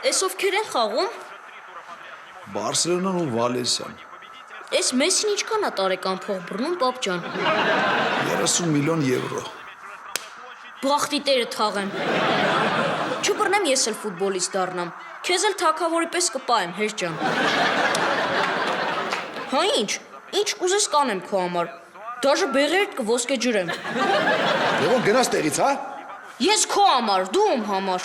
Էս ովքեր են խաղում։ Բարսելոնան ու Վալենսիան։ Էս Մեսին ինչքան է տարեկան փող բռնում, պապ ջան։ 30 միլիոն եվրո։ Բախտի տերը թաղեմ։ Չբռնեմ ես էլ ֆուտբոլիստ դառնամ։ Քեզ էլ թագավորի պես կպայեմ, հեշ ջան։ Հա ինչ կուզես կանեմ քո համար։ Դաժե բեղերդ կոսկեջրեմ։ Եվ գնաս տեղից, հա։ Ես քո համար, դու ում համար։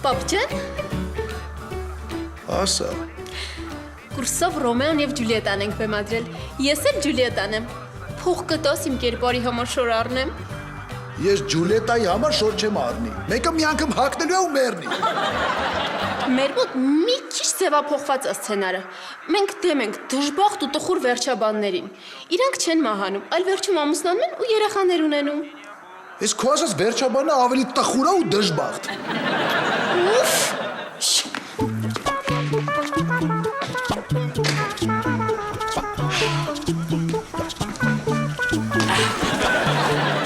Պապ ջան, Ասա։ կուրսով Ռոմեոն եւ Ջուլիետան ենք բեմադրել։ Ես էլ Ջուլիետան եմ։ Փող կտաս իմ կերպարի համար շոր առնեմ։ Ես Ջուլիետայի համար շոր չեմ առնի։ Մեկը մի անգամ հագնելու է ու մեռնի։ Մեր մոտ մի քիչ ձևափոխված է սցենարը։ Մենք դեմ ենք դժբախտ ու տխուր վերջաբաններին։ Իրանք չեն մահանում, այլ վերջում ամուսնանում են ու երեխաներ ունենում։ Ես քո ասած վերջաբանը ավելի տխուր է ու դժբախտ։ Ուֆ։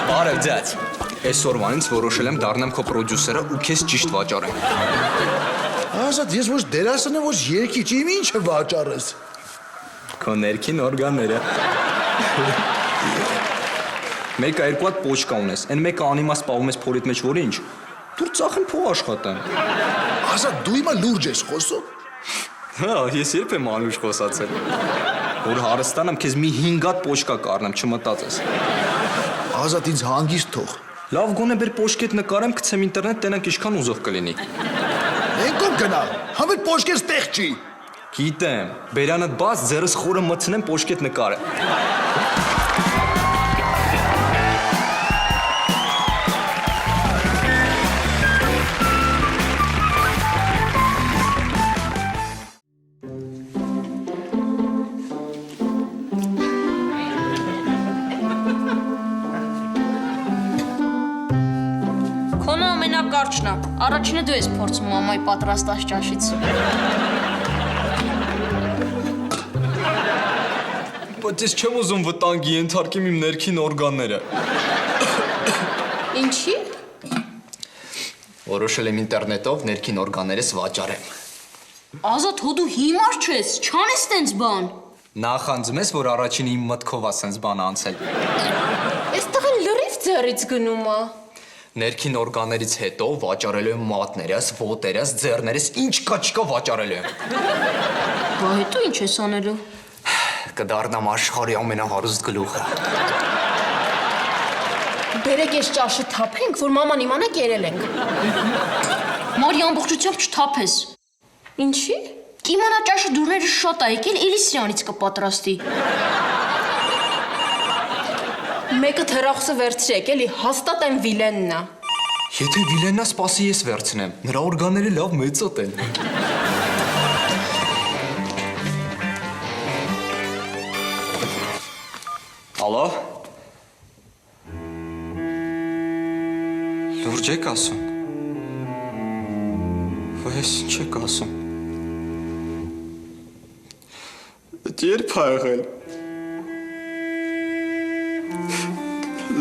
Բարև ձեզ։ Այսօրվանից որոշել եմ դառնամ քո պրոդյուսերը ու քեզ ճիշտ վաճառեմ։ Ասած ես ոչ դերասան եմ, ոչ երգիչ, իմ ինչը վաճառես։ Քո ներքին օրգանները։ Մեկը երկու հատ պոչկա ունես, այն մեկը անիմաց սպավում ես փորիդ մեջ, որ ինչ։ Դուր ծախեմ փող աշխատեմ։ Ասա դու իմա լուրջ ես խոսում։ Հա, ես երբ եմ անուշ խոսացել։ Որ հարստանամ քեզ մի 5 հատ պոչկա կառնեմ, չմտածես։ Ազատ ինձ հանգիստ թող։ Լավ գոնե բեր պոչկետ նկարեմ, գցեմ ինտերնետ, տենանք ինչքան ուզով կլինի։ Ենքով գնա, համել պոշկես տեղ չի։ Գիտեմ, բերանդ բաց ձերս խորը մտցնեմ պոչկետ նկարը։ Քոնը ամենակարճն է։ Առաջինը դու ես փորձում մամայի պատրաստած ճաշից։ Բայց ես չեմ ուզում վտանգի ենթարկեմ իմ ներքին օրգանները։ Ինչի՞։ Որոշել եմ ինտերնետով ներքին օրգաններս վաճառեմ։ Ազատ հո դու հիմար չես, չանես տենց բան։ Նախանձում ես, որ առաջին իմ մտքով է սենց բան անցել։ Այստեղ լրիվ ձեռից գնում է։ Ներքին օրգաններից հետո վաճառելու եմ մատներս, ոտերս, ձեռներս, ինչ կա չկա վաճառելու եմ։ Բա հետո ինչ ես անելու։ Կդառնամ աշխարհի ամենահարուստ գլուխը։ Բերեք ես ճաշը թափենք, որ մաման իմանա կերել ենք։ Մարի ամբողջությամբ չթափես։ Ինչի՞։ Կիմանա ճաշը դուրները շատ է եկել, էլի սրանից կպատրաստի։ Մեկը թերախոսը վերցրեք, էլի հաստատ են Վիլենն է։ Եթե Վիլեննա սպասի ես վերցնեմ, նրա օրգանները լավ մեծոտ են։ Ալո։ Լուրջ եք ասում։ Ես ինչ եք ասում։ Երբ ա եղել։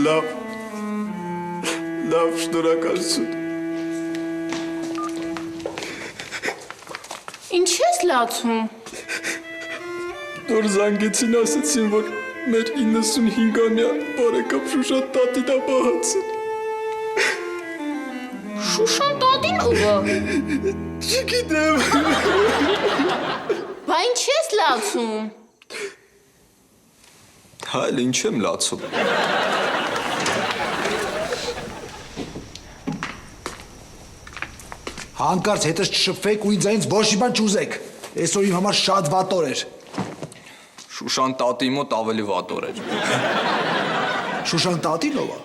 Լավ, շնորհակալություն։ Ինչ ես լացում։ Նոր զանգեցին ասեցին, որ մեր 95-ամյա բարեկամ Շուշան տատին ա մահացել։ Շուշան տատին ո՞վ է։ Չգիտեմ։ Բա ինչ ես լացում։ Հայլ ինչ եմ լացում։ Հանկարծ հետս չշփվեք ու ինձ այնց ոչ մի բան չուզեք։ Այսօր իմ համար շատ վատ օր էր։ Շուշան տատի մոտ ավելի վատ օր էր։ Շուշան տատին ով է։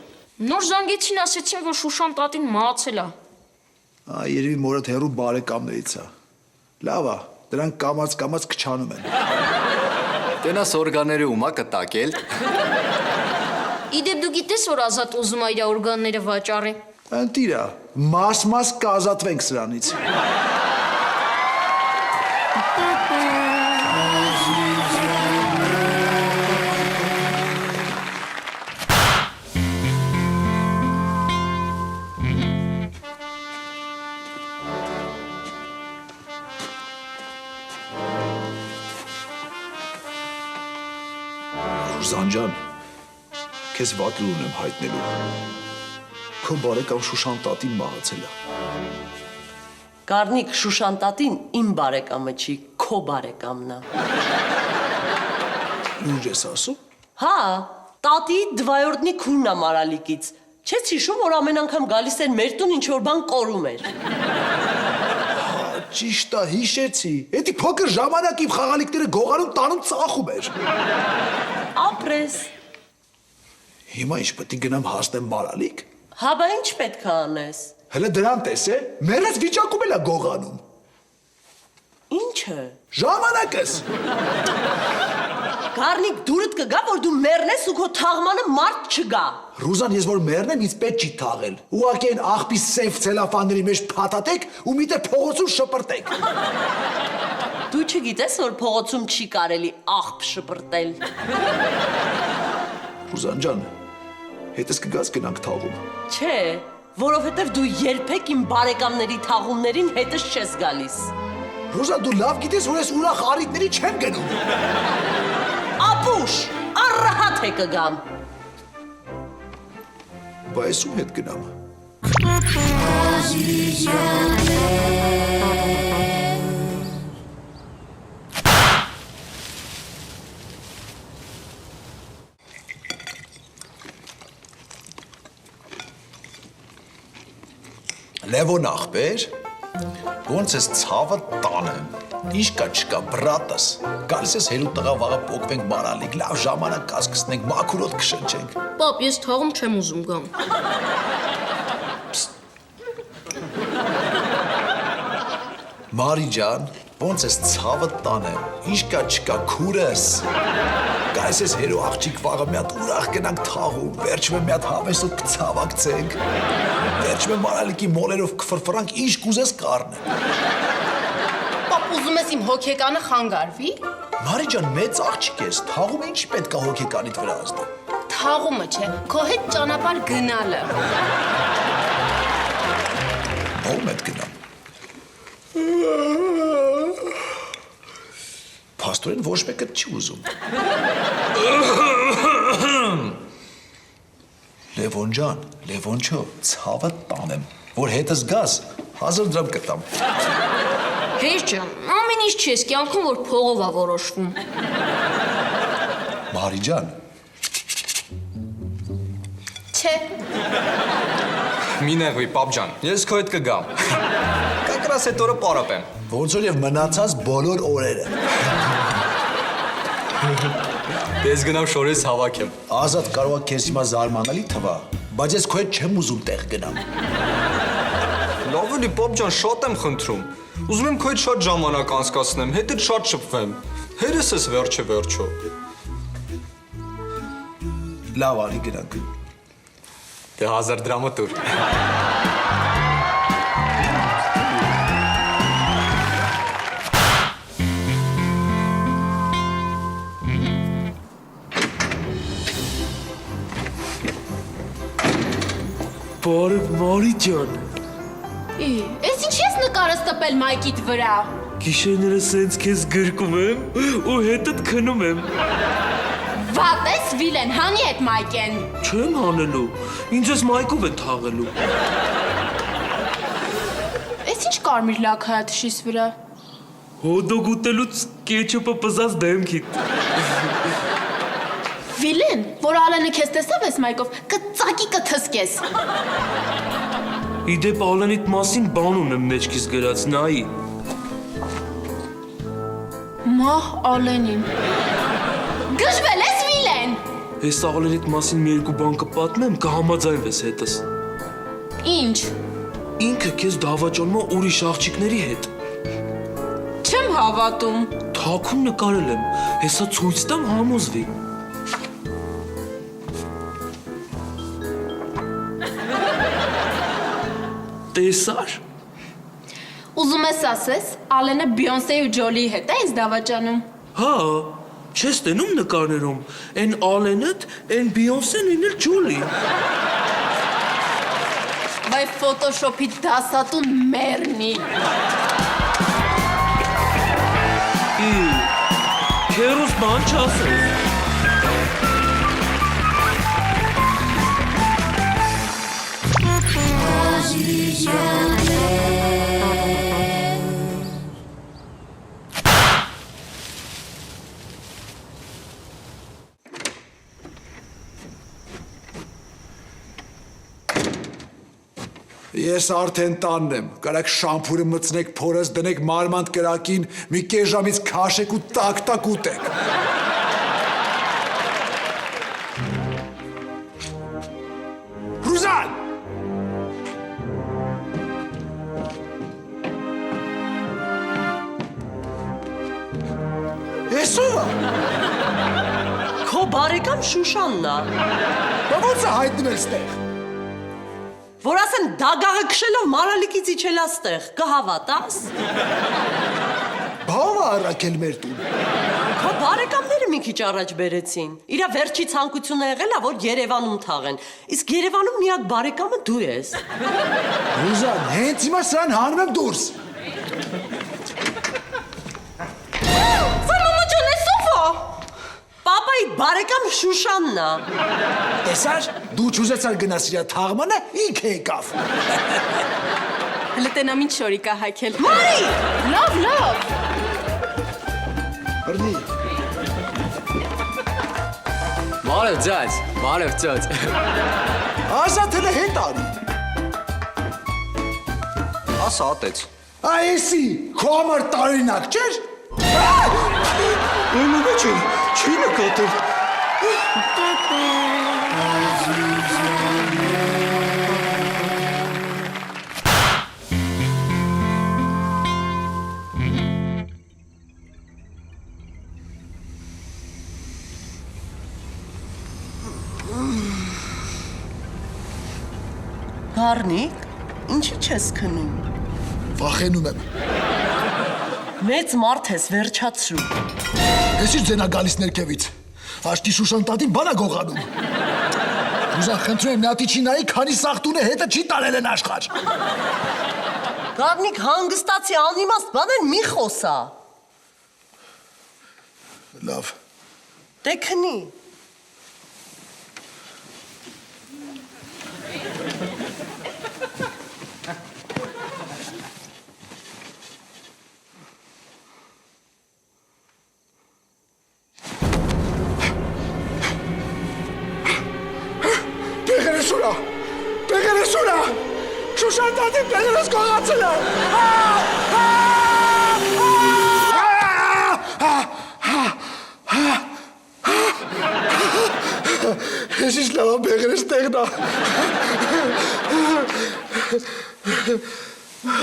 Նոր զանգեցին ասեցին, որ Շուշան տատին մահացել է։ Երևի մորդ հեռու բարեկամներից է։ Լավ է, դրանք կամած քչանում են։ Տենաս օրգանները ումա կտակել։ Իդեպ դու գիտես, որ Ազատ ուզում է իր օրգանները վաճառի։ Ընտիրա, մաս կազատվենք սրանից։ Ռուզան ջան, քեզ վատ լուր ունեմ հայտնելու։ Քո բարեկամ Շուշան տատին մահացել է։ Կարնիկ Շուշան տատին իմ բարեկամը չի, քո բարեկամն է։ Ինչ ես ասում։ Հա, տատի դվայորդնի քունն է Մարալիկից։ Չես հիշում, որ ամեն անգամ գալիս էր մեր տուն ինչ-որ բան կորում էր։ Ճիշտ է, հիշեցի։ Էդի փոքր ժամանակ իմ խաղալիքները գողանում տանում ծախում էր։ Ապրես։ Հիմա ինչ պետք է գնամ հասնեմ Մարալիկ։ Հա, բա ինչ պետք է անես։ Հələ դրան տես է, մերս վիճակում էլ է գողանում։ Ինչը։ Ժամանակս։ Կարնիկ դուրդ կգա, որ դու մեռնես ու քո թաղմանը մարդ չգա։ Ռուզան, ես որ մեռնեմ, ինձ պետք չի թաղել։ Ուղղակի այն աղբի սեյֆ ցելոֆանների մեջ փաթաթեք ու մի տեղ փողոցում շպրտեք։ Դու չգիտես, որ փողոցում չի կարելի աղբ շպրտել։ Ռուզան ջան, հետս կգաս գնանք թաղում։ Չէ, որովհետև դու երբեք իմ բարեկամների թաղումներին հետս չես գալիս։ Ռուզան, դու լավ գիտես, որ ես ուրախ առիթների չեմ գնում։ Ապուշ, առհատ է կգամ։ Բա ես ում հետ գնամ։ Լևոն ախպեր, ոնց ես ցավը տանեմ, ինչ կա չկա, բրատս, գալիս ես հերու տղա վաղը պոկվենք Մարալիկ, լավ ժամանակ կասկսնենք, մաքուրոտ կշնչենք։ Պապ, ես թաղում չեմ ուզում գամ։ Մարի ջան, ոնց ես ցավը տանեմ, ինչ կա չկա, քուրս։ Գալիս ես հերու աղջիկ վաղը մի հատ ուրախ գնանք թաղում, վերջում մի հատ հավեսով կցավակցենք, վերջում Մարալիկի մոլերով կֆրֆրանք, ինչ կուզես կառնեմ։ Պապ, ուզում ես իմ հոգեկանը խանգարվի։ Մարի ջան, մեծ աղջիկ ես, թաղում ինչ պետք է հոգեկանիդ վրա ազդի։ Թաղումը չէ, քո հետ ճանապարհ գնալը։ Ո՞մ հետ գնամ։ Փաստորեն ոչ մեկը չի ուզում։ Լևոն ջան, Լևոնչո, ցավը տանեմ, որ հետս գաս, 1000 դրամ կտամ։ Հեչ ջան, ամեն ինչ չես կյանքում, որ փողով է որոշվում։ Մարի ջան, Չէ, Մի նեղվի, պապ ջան, ես քո հետ կգամ։ Կակրաս այդ օրը պարապեմ։ ոնց որ եւ մնացած բոլոր օրերը։ Ես գնամ շորես հավաքեմ։ Ազատ կարող է քեզ հիմա զարմանալի թվա, բայց ես քո հետ չեմ ուզում տեղ գնամ։ Լավ էլի, պապ ջան, շատ եմ խնդրում։ Ուզում եմ քո հետ շատ ժամանակ անցկացնեմ, հետդ շատ շփվեմ։ Հերս ես վերջը։ Լավ արի գնանք։ Դե 1000 դրամը տուր։ Բարև Մարի ջան, Էս ինչ ես նկարս տպել մայքիդ վրա։ գիշերները սենց քեզ գրկում եմ ու հետդ քնում եմ։ Վատ ես Վիլեն, հանի այդ մայքեն։ Չեմ հանելու, ինձ ես մայքով են թաղելու։ Էս ինչ կարմիր լաք է թշիս վրա։ Հոդոգ ուտելուց կեչուպը պզած դեմքիդ։ Վիլեն, որ Ալենը քեզ տեսավ էս մայքով, կծակի կթսկես։ Իդեպ Ալենիդ մասին բան ունեմ մեջքիս գրած, նայի։ Մահ Ալենին։ Գժվել ես Վիլեն։ Ես Ալենիդ մասին մի երկու բան կպատմեմ, կհամաձայնվես հետս։ Ինչ։ Ինքը քեզ դավաճանում է ուրիշ աղջիկների հետ։ Չեմ հավատում։ Թաքուն նկարել եմ, հեսա ցույց տամ համոզվի։ Տեսար։ Ուզում ես ասես, Ալենը Բիոնսեի ու Ջոլիի հետ է ինձ դավաճանում։ Հա, չես տենում նկարներում, են Ալենըդ, են Բիոնսեն, են էլ Ջոլի։ Վայ ֆոտոշոփի դասատուն մեռնի։ Քերոս բան չասես։ Ես արդեն տանն եմ, կարակ շամփուրը մծնեք փորս, դնեք մարմանդ կրակին, մի կես ժամից քաշեք ու տակ ուտեք։ Ռուզան! Ես ո՞վ է։ Քո բարեկամ Շուշանն է։ Բա ո՞նց է հայտնվել ստեղ։ Որ ասեմ դագաղը քշելով մարալիկից իջելա ստեղ, կհավատաս։ Բա ո՞վ է առաքել մեր տուն։ Քո բարեկամները մի քիչ առաջ բերեցին։ Իրա վերջի ցանկությունը եղել է, որ Երևանում թաղեն։ Իսկ Երևանում միակ բարեկամը դու ես։ Ռուզան, հենց հիմա սրան հանում եմ դուրս։ Մամա ջան, էս ո՞վ է։ Պապայի բարեկամ Շուշանն է։ Տեսար, դու չուզեցար գնաս իրա թաղմանը, ինքը եկավ։ Հələ տենամ ինչ շորիկ է հայքել։ Մարի! Լավ։ Բռնի։ Բարև ձեզ, բարև ձեզ։ Ազատելը հետ արի։ Ասա ատեց։ Այսի, քո համար տարօրինակ չէր։ Իմը չի նկատել։ Գառնիկ, ինչի չես քնում։ Վախենում եմ։ Մեծ մարդ ես, վերջացրու։ Ես իր ձենա գալիս ներքևից։ Աշտի Շուշան տատին բանա գողանում։ Ռուզան, խնդրում եմ մի հատ իջի նայի, քանի սաղտունը հետը չի տարել են աշխարհ։ Գառնիկ հանգստացի անիմաստ բաներ մի խոսա։ Լավ։ Դե քնի։ Պեղերեսուրա, Շուշան տատին պեղերես գողացել է։ Ես ինչ լավ պեղերես տեղն է։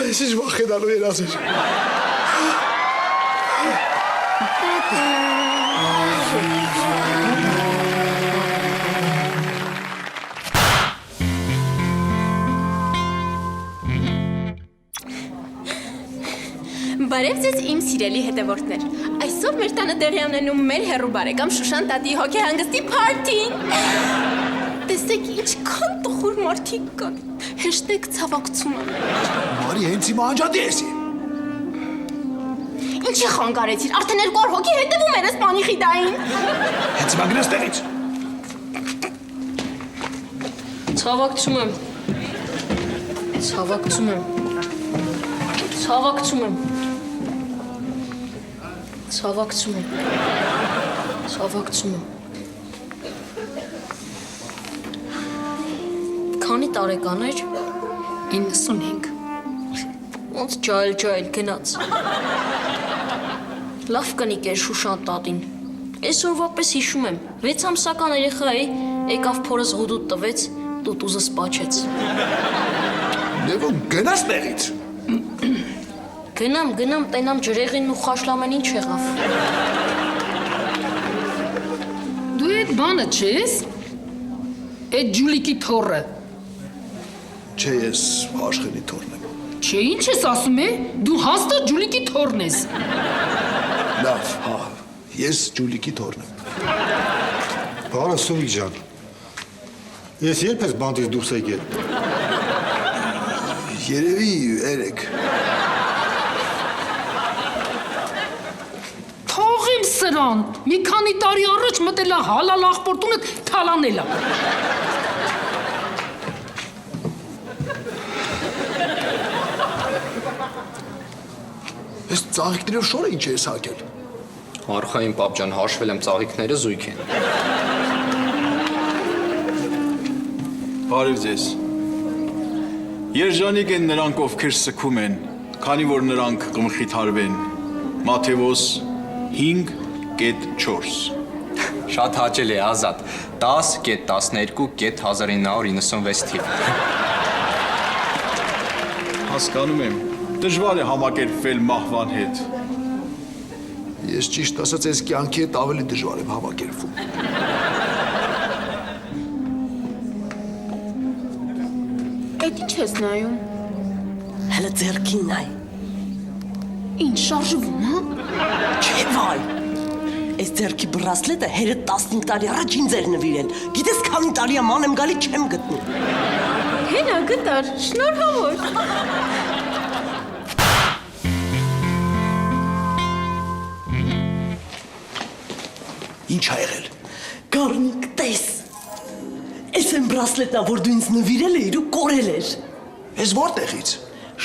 Ես ինչ վախենալու երազեր։ Բարև ձեզ իմ սիրելի հետևորդներ։ Այսօր մեր տանը տեղի ունենում մեր հեռու բարեկամ Շուշան տատի հոգեհանգստի փարթին։ Տեսեք ինչքան տխուր մարդիկ կան։ #ցավակցումը։ Մարի հենց հիմա անջատի եսի։ Ինչի խանգարեցիր։ Արդեն 2 օր հոգի հետևում էր այս բանի խիդային։ Հենց հիմա գնաս տեղից։ Ցավակցում եմ։ Ցավակցում եմ։ Ցավակցում եմ։ Ցավակցում եմ։ Ցավակցում եմ։ Քանի տարեկան էր։ 95։ Ոնց ջայլ գնաց։ Լավ կնիկ էր Շուշան տատին։ Այսօրվա պես հիշում եմ, 6 ամսական երեխայի եկավ փորս հուդուտ տվեց, տուտուզը սպաչեց։ Լևոն, գնաս տեղից։ Գնամ, տենամ ջրեղինն ու խաշլամեն ինչ եղավ։ Դու այդ բանը չես։ Այդ Ջուլիկի թորը։ Չէ, ես Աշխենի թորն եմ։ Չէ, ինչ ես ասում է։ Դու հաստատ Ջուլիկի թորն ես։ Լավ, հա, ես Ջուլիկի թորն եմ։ Բարև Սուրիկ ջան։ Ես երբ ես բանտից դուրս եկել։ Երևի երեք։ Թողեմ սրան։ Մի քանի տարի առաջ մտելա հալալ աղբորտունը թալանելա։ Այս ծաղիկներով շորը ինչ ես հակել։ Արխային պապ ջան, հաշվել եմ ծաղիկները զույգ են։ Բարև ձեզ։ Երջանիկ են նրանք, ովքեր սգում են, քանի որ նրանք կմխիթարվեն։ Մատթեոս 5:4։ Շատ հաճելի է, Ազատ։ 10.12.1996 թիվ։ Հասկանում եմ, դժվար է համակերպվել մահվան հետ։ Ես ճիշտ ասած այս կյանքի հետ ավելի դժվար եմ հավաքերվում։ Էդ ինչ ես նայում։ Հələ ձերքին նայ։ Ինչ շարժվում, հա? Չէ վայ։ Այս ձերքի բրասլետը հերը 15 տարի առաջ ինձ էր նվիրել։ Գիտես քանի տարի ման եմ գալի չեմ գտնում։ Հենա գտար, շնորհավոր։ Ինչ ա եղել։ Գառնիկ տես։ Այս են բրասլետը, որ դու ինձ նվիրել էիր ու կորել էր։ Ես որտեղից։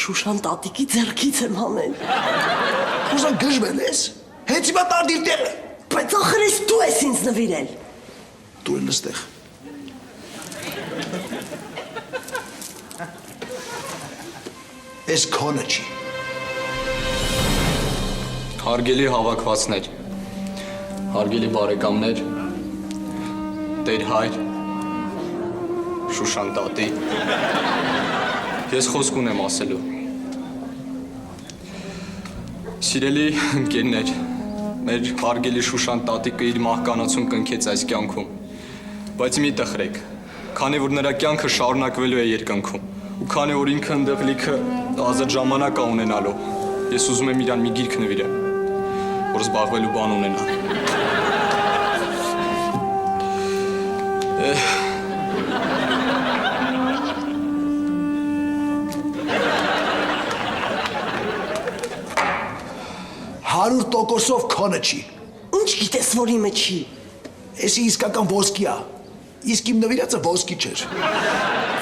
Շուշան տատիկի ձեռքից եմ հանել։ Ուզան գժվել ես։ Հենց հիմա տարդիր տեղը։ Բայց ախր ես դու ես ինձ նվիրել։ Դու էլ նստեղ։ Ես քոնը չի։ Հարգելի հավաքվածներ, հարգելի բարեկամներ, Տեր հայր, Շուշան տատի, ես խոսք ունեմ ասելու։ Սիրելի ընկերներ, մեր հարգելի Շուշան տատիկը իր մահկանացուն կնքեց այս կյանքում, բայց մի տխրեք, քանի որ նրա կյանքը շարունակվելու է երկնքում, ու քանի որ ինքը ընդեղ լիքը ազատ ժամանակ է ունենալու, ես ուզում եմ իրան մի գիրք նվիրեմ, որ զբաղվելու բան ունենա։ Հարյուր տոկոսով քոնը չի։ Ինչ գիտես, որ իմը չի։ Էսի իսկական ոսկի է։ Իսկ իմ նվիրածը ոսկի չէր։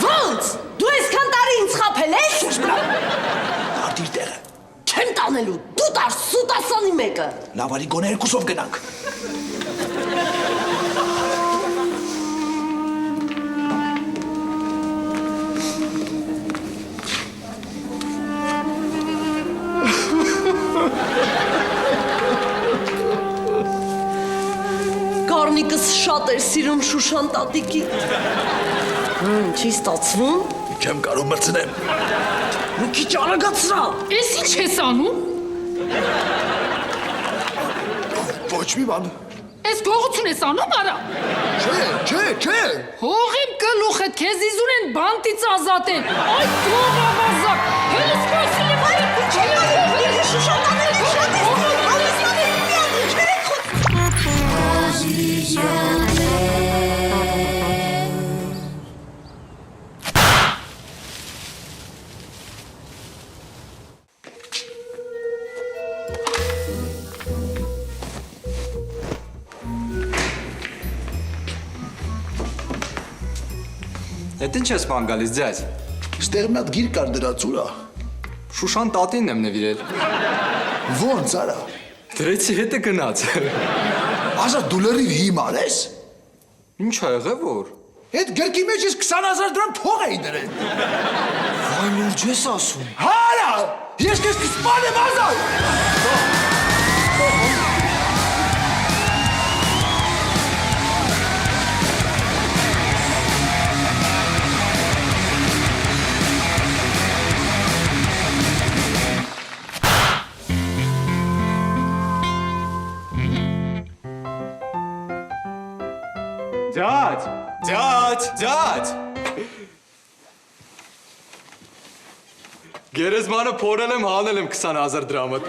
Ոնց։ Դու այսքան տարի ինձ խաբել ես։ Տարդիր տեղը։ Չեմ տանելու։ Դու տար սուտ ասանի մեկը։ Լավ արի գոնե երկուսով գնանք։ Գառնիկս շատ էր սիրում Շուշան տատիկի։ Չի ստացվում։ Չեմ կարող մրցնեմ։ Մի քիչ արագացրա։ Էս ինչ ես անում։ Ոչ մի բան։ Էս գողություն ես անում, արա։ Չէ։ Հողիմ գլուխդ, քեզ իզուն են բանտից ազատեն։ Այ թող ավազակ։ Հենց սպասել եմ այդ Շուշան տատիկի շատ է Էդ ինչ ես ման գալիս ձեզ։ Ստեղ մի հատ գիր կար դրած ուրա։ Շուշան տատին եմ նվիրել։ Ոնց արա։ Դրեցի հետը գնաց։ Ազատ դու լրիվ հիմար ես։ Ինչ ա եղել որ։ Այդ գրքի մեջ ես 20,000 դրամ փող էի դրել։ Վայ լուրջ ես ասում։ Հարա։ Ես քեզ կսպանեմ Ազատ։ Ձյաց։ Գերեզմանը փորել եմ, հանել եմ 20,000 դրամը։